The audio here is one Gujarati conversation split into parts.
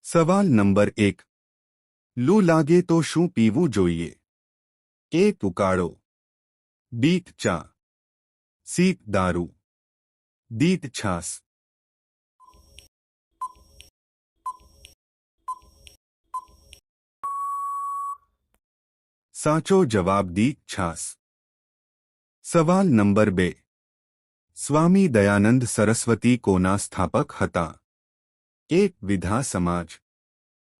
સવાલ નંબર 1. લૂ લાગે તો શું પીવું જોઈએ? એ. ઉકાળો, બી. ચા, સી. દારૂ, ડી. છાશ. સાચો જવાબ ડી. છાશ. સવાલ નંબર 2. સ્વામી દયાનંદ સરસ્વતી કોના સ્થાપક હતા? એ. વિધા સમાજ,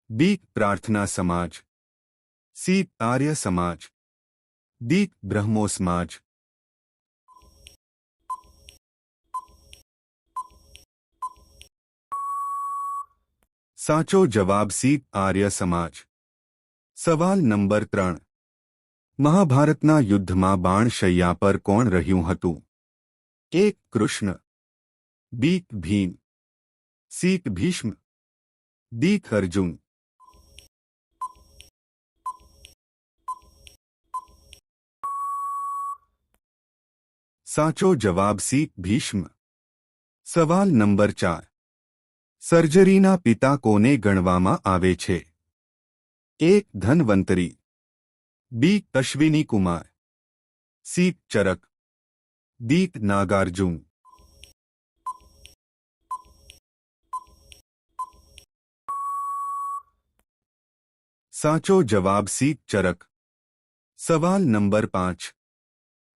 બી. પ્રાર્થના સમાજ, સી. આર્ય સમાજ, ડી. બ્રહ્મો સમાજ. સાચો જવાબ સી. આર્ય સમાજ. સવાલ નંબર 3. મહાભારતના યુદ્ધમાં બાણશૈયા પર કોણ રહ્યું હતું? એ. કૃષ્ણ, બી. ભીમ, સી. ભીષ્મ, ડી. અર્જુન. સાચો જવાબ સી. ભીષ્મ. સવાલ નંબર 4. સર્જરીના પિતા કોને ગણવામાં આવે છે? એ. ધન્વંતરી, બી. અશ્વિની કુમાર, સી. ચરક, ડી. નાગાર્જુન. સાચો જવાબ સી. ચરક. સવાલ નંબર 5.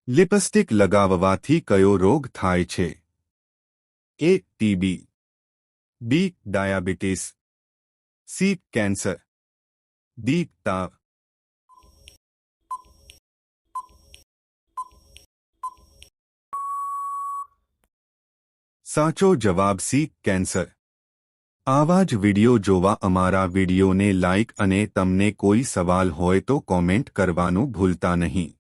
લિપસ્ટિક લગાવવાથી કયો રોગ થાય છે? A. TB, B. Diabetes, C. Cancer, D. તાવ. સાચો જવાબ સી. કેન્સર. આવા જ વિડિયો જોવા અમારા વિડિયોને લાઇક અને તમને કોઈ સવાલ હોય તો કોમેન્ટ કરવાનું ભૂલતા નહીં.